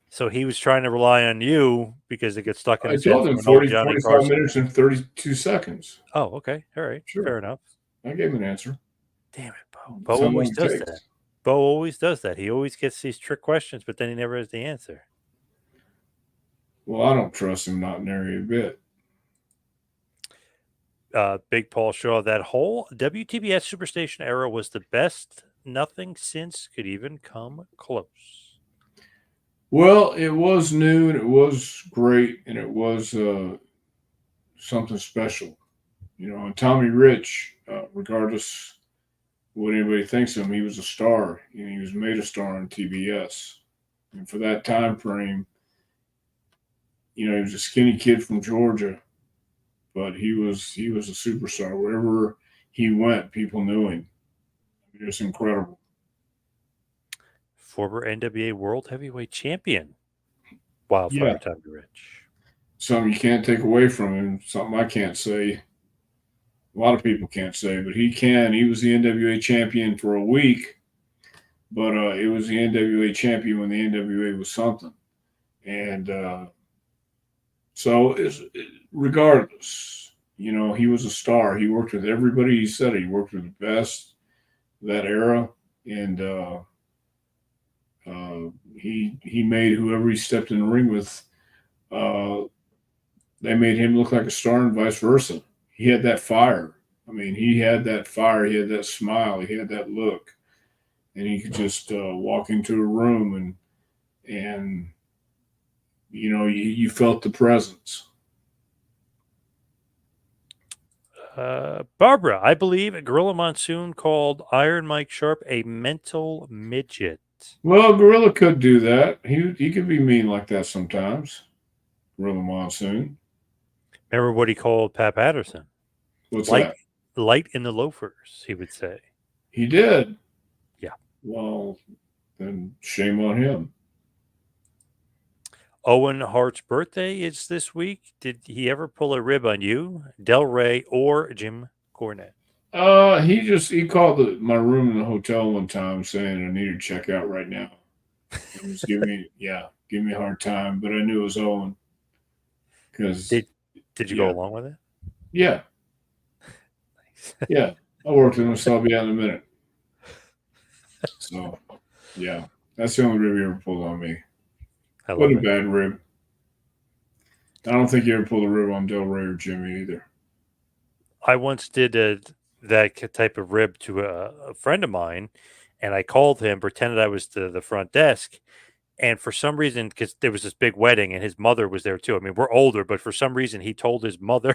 So he was trying to rely on you because it gets stuck in I his head told him from an old 40, Johnny 45 Carson. minutes and 32 seconds. Oh, okay. All right. Sure. Fair enough. I gave him an answer. Damn it, Bo. That's Bo how long always it does takes. that. Bo always does that. He always gets these trick questions, but then he never has the answer. Well, I don't trust him not nary a bit. Big Paul Shaw, that whole WTBS Superstation era was the best. Nothing since could even come close. Well, it was new and it was great and it was something special. And Tommy Rich, regardless what anybody thinks of him, he was a star. He was made a star on TBS. And for that time frame, he was a skinny kid from Georgia, but he was a superstar. Wherever he went, people knew him. It was incredible. Former NWA World Heavyweight Champion, Wildfire Tommy Rich. Something you can't take away from him. Something I can't say. A lot of people can't say, but he can. He was the NWA champion for a week, but it was the NWA champion when the NWA was something. And so regardless, he was a star. He worked with everybody. He said he worked with the best of that era, and he made whoever he stepped in the ring with. They made him look like a star, and vice versa. He had that fire. I mean, he had that fire. He had that smile. He had that look, and he could just walk into a room and you felt the presence. Barbara, I believe Gorilla Monsoon called Iron Mike Sharp a mental midget. Well, Gorilla could do that. He could be mean like that sometimes. Gorilla Monsoon. Remember what he called Pat Patterson? What's Light, that? light in the loafers, he would say. He did. Yeah. Well, then shame on him. Owen Hart's birthday is this week. Did he ever pull a rib on you, Del Rey, or Jim Cornette? He called my room in the hotel one time saying I needed to check out right now. He was giving me a hard time, but I knew it was Owen because Did you go yeah, along with it? yeah, yeah. I worked with him, so I'll be out in a minute. So yeah, that's the only rib he ever pulled on me. I love Wasn't a it. bad rib. I don't think he ever pulled a rib on Del Rey or Jimmy either. I once did that type of rib to a friend of mine, and I called him, pretended I was the front desk, and for some reason, because there was this big wedding and his mother was there too. I mean, we're older, but for some reason, he told his mother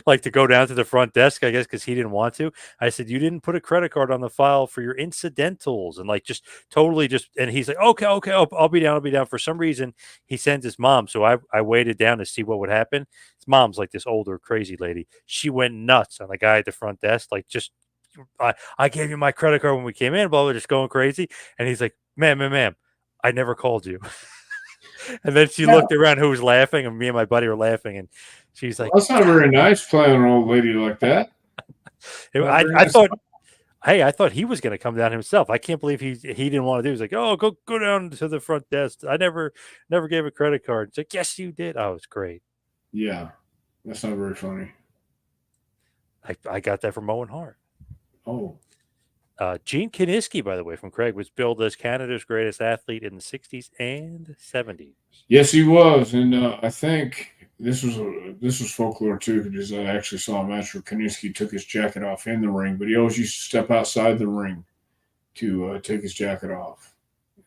like to go down to the front desk, I guess, because he didn't want to. I said, "You didn't put a credit card on the file for your incidentals," and like just totally just. And he's like, "Okay, okay, I'll be down. I'll be down." For some reason, he sends his mom, so I waited down to see what would happen. His mom's like this older crazy lady. She went nuts on the guy at the front desk, like just. I gave you my credit card when we came in, blah, blah, just going crazy. And he's like, ma'am, I never called you. And then she Yeah, looked around who was laughing, and me and my buddy were laughing, and she's well, like, that's not God. very nice playing an old lady like that. Not very I nice. thought, hey, I thought he was going to come down himself. I can't believe he didn't want to do it. He's like, oh, go down to the front desk. I never gave a credit card. It's like, yes, you did. Oh, it's great. Yeah, that's not very funny. I got that from Owen Hart. Oh, Gene Kiniski, by the way, from Craig, was billed as Canada's greatest athlete in the 60s and 70s. yes, he was, and I think this was folklore too, because I actually saw a match where Kaniski took his jacket off in the ring, but he always used to step outside the ring to take his jacket off.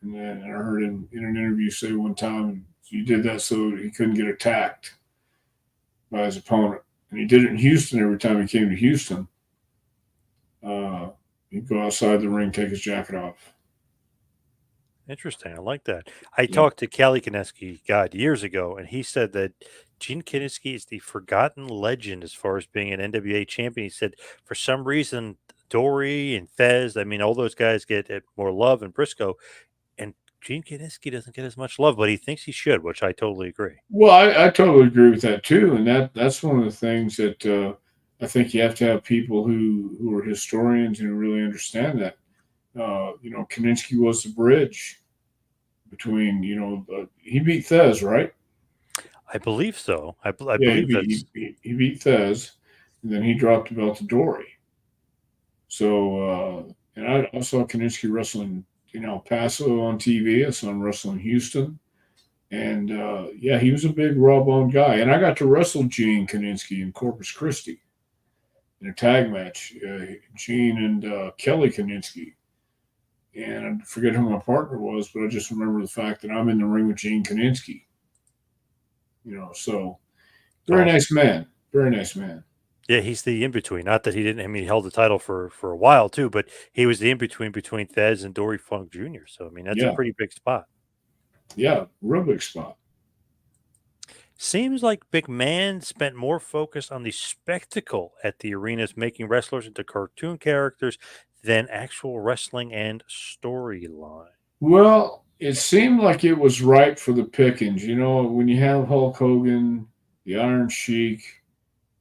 And then I heard him in an interview say one time he did that so he couldn't get attacked by his opponent, and he did it in Houston every time he came to Houston. Uh, he'd go outside the ring, take his jacket off. Interesting. I like that. I Yeah. talked to Kelly Kineski, God, years ago, and he said that Gene Kineski is the forgotten legend as far as being an NWA champion. He said for some reason, Dory and Fez, I mean, all those guys get more love and Briscoe, and Gene Kineski doesn't get as much love, but he thinks he should, which I totally agree. Well, I totally agree with that too, and that's one of the things that I think you have to have people who are historians and who really understand that. Kaninsky was the bridge between he beat Thez, right? I believe so. I Yeah, believe that's he beat Thez, and then he dropped the belt to Dory. So, and I saw Kaninsky wrestling in El Paso on TV. I saw him wrestling in Houston. And yeah, he was a big raw bone guy. And I got to wrestle Gene Kaninsky in Corpus Christi in a tag match. Gene and Kelly Kaninsky. And I forget who my partner was, but I just remember the fact that I'm in the ring with Gene Kaninsky. So very awesome. nice man. Very nice man. Yeah, he's the in between. Not that he didn't. I mean, he held the title for a while too, but he was the in between Thez and Dory Funk Jr. So I mean, that's a Yeah. pretty big spot. Yeah. Real big spot. Seems like McMahon spent more focus on the spectacle at the arenas, making wrestlers into cartoon characters than actual wrestling and storyline. Well, it seemed like it was ripe for the pickings. When you have Hulk Hogan, the Iron Sheik,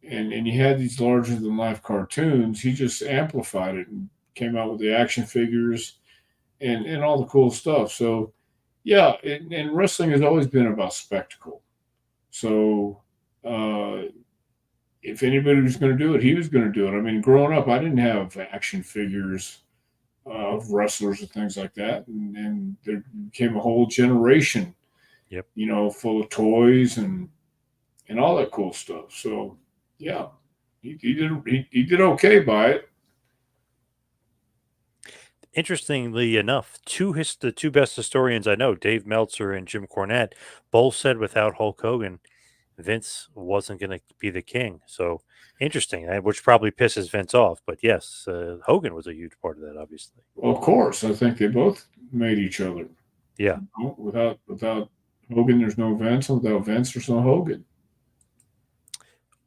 and you had these larger than life cartoons, he just amplified it and came out with the action figures and all the cool stuff. So, yeah, and wrestling has always been about spectacle. So, if anybody was going to do it, he was going to do it. I mean, growing up, I didn't have action figures of wrestlers and things like that, and there became a whole generation, Yep. Full of toys and all that cool stuff. So, yeah, he did okay by it. Interestingly enough, the two best historians I know, Dave Meltzer and Jim Cornette, both said without Hulk Hogan, Vince wasn't going to be the king. So interesting, which probably pisses Vince off. But yes, Hogan was a huge part of that, obviously. Well, of course, I think they both made each other. Yeah. Without Hogan, there's no Vince. Without Vince, there's no Hogan.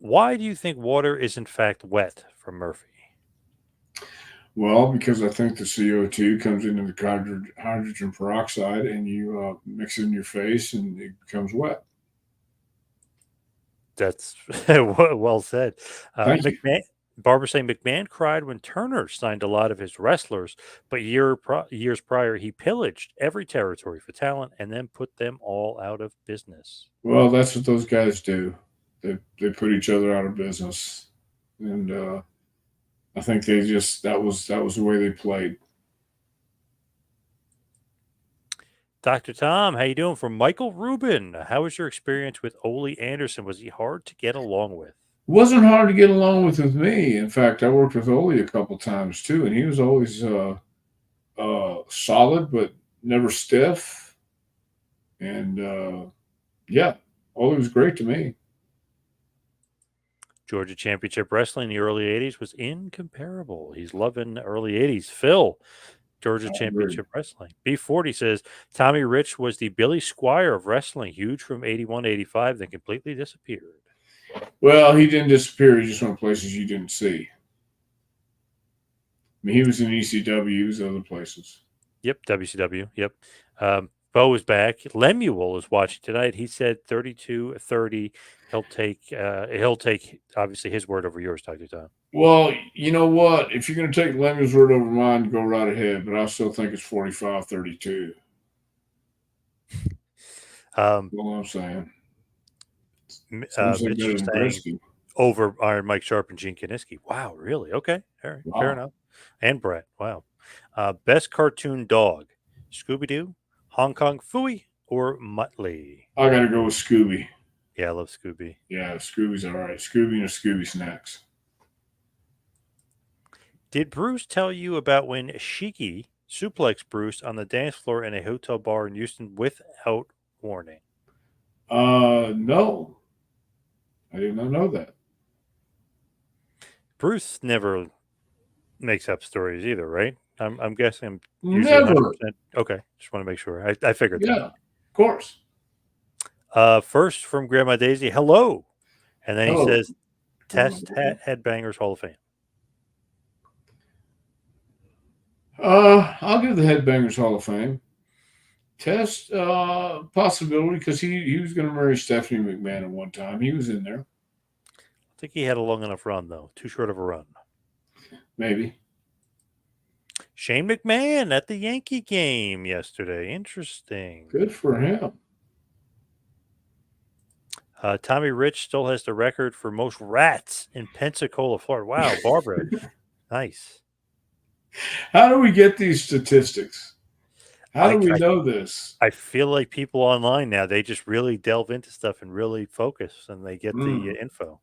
Why do you think water is in fact wet from Murphy? Well, because I think the CO2 comes into the hydrogen peroxide and you mix it in your face and it becomes wet. That's well said. Thank you. McMahon, Barbara saying McMahon cried when Turner signed a lot of his wrestlers, but years prior he pillaged every territory for talent and then put them all out of business. Well, that's what those guys do. They put each other out of business, and I think they just that was the way they played. Dr. Tom, how you doing? From Michael Rubin. How was your experience with Ole Anderson? Was he hard to get along with? Wasn't hard to get along with me. In fact, I worked with Ole a couple times too, and he was always solid but never stiff. And yeah, Ole was great to me. Georgia Championship Wrestling in the early 80s was incomparable. He's loving the early 80s. Phil, Georgia I agree. Championship Wrestling. B40 says Tommy Rich was the Billy Squire of wrestling, huge from 81 to 85, then completely disappeared. Well, he didn't disappear. He just went places you didn't see. I mean, he was in ECW. He was other places. Yep, WCW. Yep. Bo is back. Lemuel is watching tonight. He said 32-30. He'll take obviously his word over yours, Dr. Tom. Well, you know what? If you're going to take Lemmy's word over mine, go right ahead. But I still think it's 45-32. That's all I'm saying. Seems like Mitch better is than saying Brisky. over Iron Mike Sharp and Gene Kiniski. Wow, really? Okay. All right. Fair Wow. enough. And Brett. Wow. Best cartoon dog, Scooby-Doo, Hong Kong Phooey, or Muttley? I got to go with Scooby. Yeah, I love Scooby. Yeah, Scooby's all right. Scooby and the Scooby Snacks. Did Bruce tell you about when Shiki suplexed Bruce on the dance floor in a hotel bar in Houston without warning? No. I did not know that. Bruce never makes up stories either, right? I'm guessing I'm usually Never. 100%. Okay, just want to make sure. I figured Yeah, of course. that. First from Grandma Daisy, hello. And then he Hello. says, Test Headbangers Hall of Fame. I'll give the Headbangers Hall of Fame. Test possibility because he was going to marry Stephanie McMahon at one time. He was in there. I think he had a long enough run, though. Too short of a run. Maybe. Shane McMahon at the Yankee game yesterday. Interesting. Good for him. Tommy Rich still has the record for most rats in Pensacola, Florida. Wow, Barbara. Nice. How do we get these statistics? How do we I know this? I feel like people online now, they just really delve into stuff and really focus and they get the info.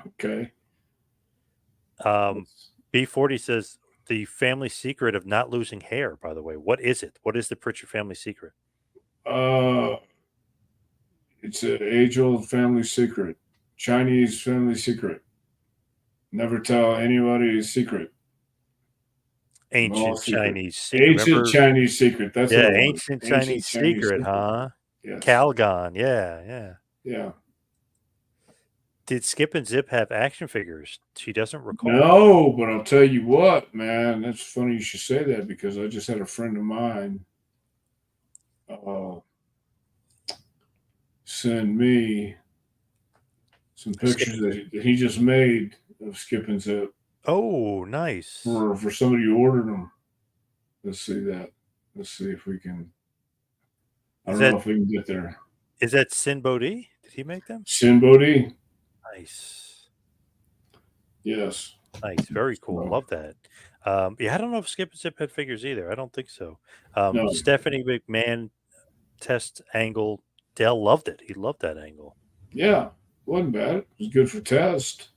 Okay. B40 says the family secret of not losing hair, by the way. What is it? What is the Pritchard family secret? It's an age-old family secret. Chinese family secret. Never tell anybody a secret. Ancient Chinese secret. Ancient Remember? Chinese secret. That's Yeah, what it was. ancient Chinese secret, huh? Yes. Calgon. Yeah. Yeah. Did Skip and Zip have action figures? She doesn't recall. No, but I'll tell you what, man. That's funny you should say that because I just had a friend of mine send me some pictures that he just made of Skip and Zip. Oh, nice. For somebody who ordered them. Let's see that. Let's see if we can. I don't know if we can get there. Is that Sin Bodhi? Did he make them? Sin Bodhi. Nice. Yes. Nice. Very cool. Love that. Yeah, I don't know if Skip and Zip had figures either. I don't think so. No. Stephanie McMahon test angle. Dell loved it. He loved that angle. Yeah. Wasn't bad. It was good for test.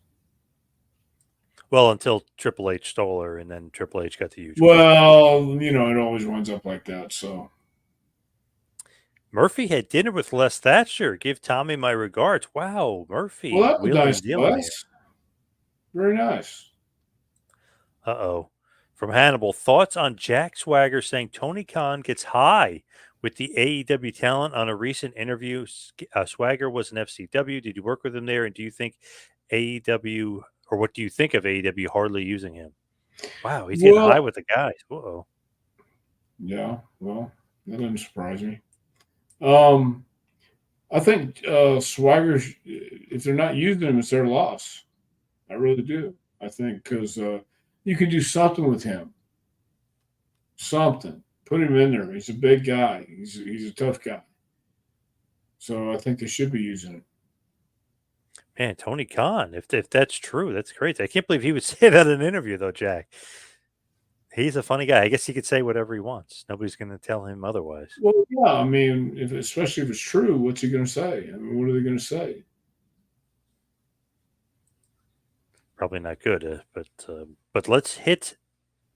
Well, until Triple H stole her, and then Triple H got the huge. Well, it always winds up like that. So Murphy had dinner with Les Thatcher. Give Tommy my regards. Wow, Murphy. Well, that was nice, Les. Very nice. Uh-oh. From Hannibal, thoughts on Jack Swagger saying Tony Khan gets high with the AEW talent on a recent interview. Swagger was an FCW. Did you work with him there? And do you think AEW, or what do you think of AEW hardly using him? Wow, he's getting high Well, with the guys. Whoa. yeah, well, that doesn't surprise me. Um, I think Swagger's, if they're not using him, it's their loss. I really do. I think because you can do something with him. Something. Put him in there. He's a big guy. He's a tough guy. So I think they should be using him. Man, Tony Khan, if that's true, that's crazy. I can't believe he would say that in an interview, though, Jack. He's a funny guy. I guess he could say whatever he wants. Nobody's going to tell him otherwise. Well, yeah. I mean, especially if it's true, what's he going to say? I mean, what are they going to say? Probably not good, but let's hit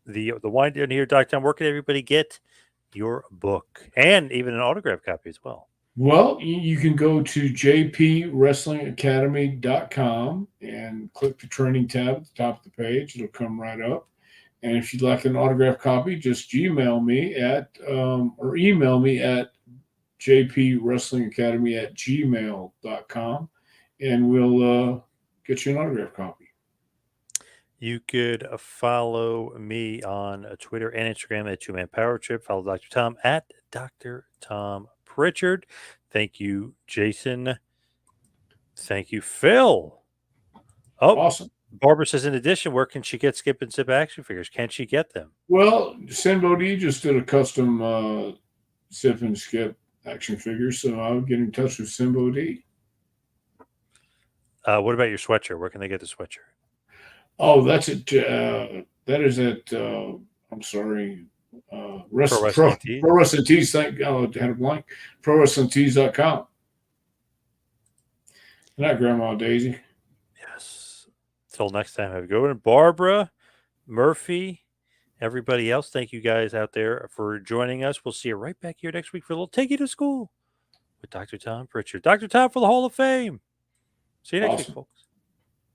the wind down here, Dr. Tom. Where can everybody get your book and even an autographed copy as well? Well, you can go to jpwrestlingacademy.com and click the training tab at the top of the page. It'll come right up. And if you'd like an autographed copy, just Gmail me or email me at jpwrestlingacademy@gmail.com, and we'll get you an autographed copy. You could follow me on Twitter and Instagram at Two Man Power Trip. Follow Dr. Tom at Dr. Tom Prichard. Thank you, Jason. Thank you, Phil. Oh, Awesome. Barbara says, in addition, where can she get Skip and Sip action figures? Can she get them? Well, Simbo D just did a custom Sip and Skip action figure, so I would get in touch with Simbo D. What about your sweatshirt? Where can they get the sweatshirt? Oh, that's it. That is at, I'm sorry, Pro Wrestling Tees. Pro Wrestling Tees. Thank God, I had a blank. ProWrestlingTees.com. Good night, Grandma Daisy. Yes. Till next time, have a good one. Barbara, Murphy, everybody else, thank you guys out there for joining us. We'll see you right back here next week for a little Take You to School with Dr. Tom Prichard. Dr. Tom for the Hall of Fame. See you next week, folks.